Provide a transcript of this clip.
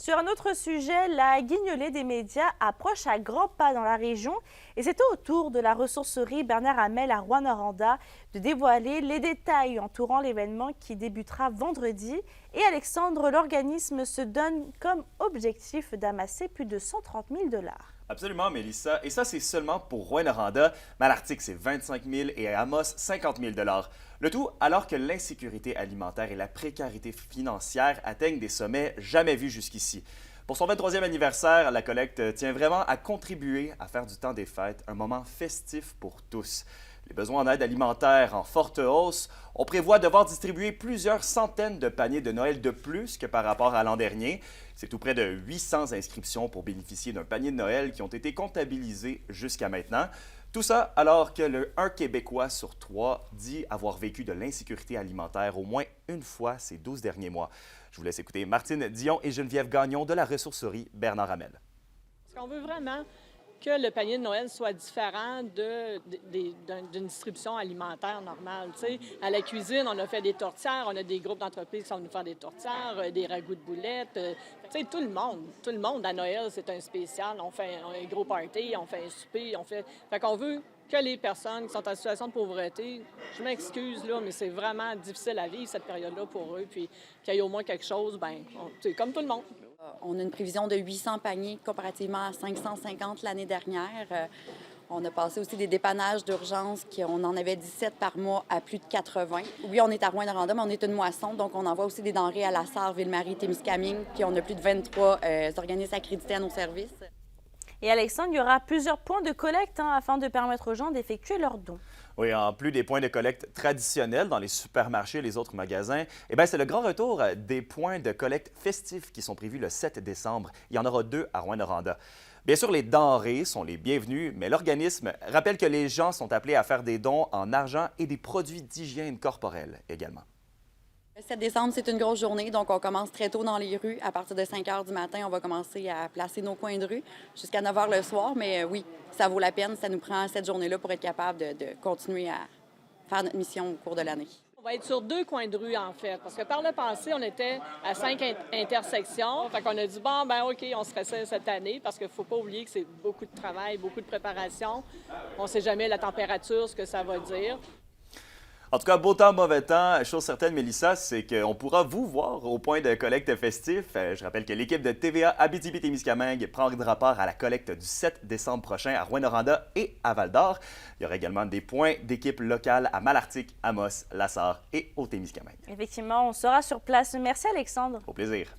Sur un autre sujet, la guignolée des médias approche à grands pas dans la région et c'est au tour de la ressourcerie Bernard Hamel à Rouyn-Noranda de dévoiler les détails entourant l'événement qui débutera vendredi. Et Alexandre, l'organisme se donne comme objectif d'amasser plus de 130 000 $. Absolument, Mélissa. Et ça, c'est seulement pour Rouyn-Noranda. Malartic, c'est 25 000 et Amos, 50 000 Le tout alors que l'insécurité alimentaire et la précarité financière atteignent des sommets jamais vus jusqu'ici. Pour son 23e anniversaire, la collecte tient vraiment à contribuer à faire du temps des fêtes un moment festif pour tous. Les besoins en aide alimentaire en forte hausse. On prévoit devoir distribuer plusieurs centaines de paniers de Noël de plus que par rapport à l'an dernier. C'est tout près de 800 inscriptions pour bénéficier d'un panier de Noël qui ont été comptabilisés jusqu'à maintenant. Tout ça alors que un Québécois sur 3 dit avoir vécu de l'insécurité alimentaire au moins une fois ces 12 derniers mois. Je vous laisse écouter Martine Dion et Geneviève Gagnon de la ressourcerie Bernard Hamel. Parce qu'on veut vraiment que le panier de Noël soit différent d'une distribution alimentaire normale. Tu sais, à la cuisine, on a fait des tourtières, on a des groupes d'entreprises qui vont nous faire des tourtières, des ragoûts de boulettes. Tu sais, tout le monde à Noël, c'est un spécial. On fait un gros party, on fait un souper, Fait qu'on veut que les personnes qui sont en situation de pauvreté, je m'excuse, là, mais c'est vraiment difficile à vivre cette période-là pour eux, puis qu'il y ait au moins quelque chose, c'est comme tout le monde. On a une prévision de 800 paniers comparativement à 550 l'année dernière. On a passé aussi des dépannages d'urgence, on en avait 17 par mois à plus de 80. Oui, on est à Rouyn-Noranda, mais on est une moisson, donc on envoie aussi des denrées à La Sarre, Ville-Marie, Témiscamingue, puis on a plus de 23 organismes accrédités à nos services. Et Alexandre, il y aura plusieurs points de collecte afin de permettre aux gens d'effectuer leurs dons. Oui, en plus des points de collecte traditionnels dans les supermarchés et les autres magasins, c'est le grand retour des points de collecte festifs qui sont prévus le 7 décembre. Il y en aura 2 à Rouyn-Noranda. Bien sûr, les denrées sont les bienvenues, mais l'organisme rappelle que les gens sont appelés à faire des dons en argent et des produits d'hygiène corporelle également. Le 7 décembre, c'est une grosse journée, donc on commence très tôt dans les rues. À partir de 5 heures du matin, on va commencer à placer nos coins de rue jusqu'à 9 heures le soir. Mais oui, ça vaut la peine. Ça nous prend cette journée-là pour être capable de continuer à faire notre mission au cours de l'année. On va être sur 2 coins de rue, en fait, parce que par le passé, on était à 5 intersections. Fait qu'on a dit, OK, on se ferait ça cette année, parce qu'il ne faut pas oublier que c'est beaucoup de travail, beaucoup de préparation. On ne sait jamais la température, ce que ça va dire. En tout cas, beau temps, mauvais temps. Chose certaine, Mélissa, c'est qu'on pourra vous voir au point de collecte festif. Je rappelle que l'équipe de TVA Abitibi-Témiscamingue prendra part à la collecte du 7 décembre prochain à Rouyn-Noranda et à Val-d'Or. Il y aura également des points d'équipe locale à Malartic, Amos, La Sarre et au Témiscamingue. Effectivement, on sera sur place. Merci Alexandre. Au plaisir.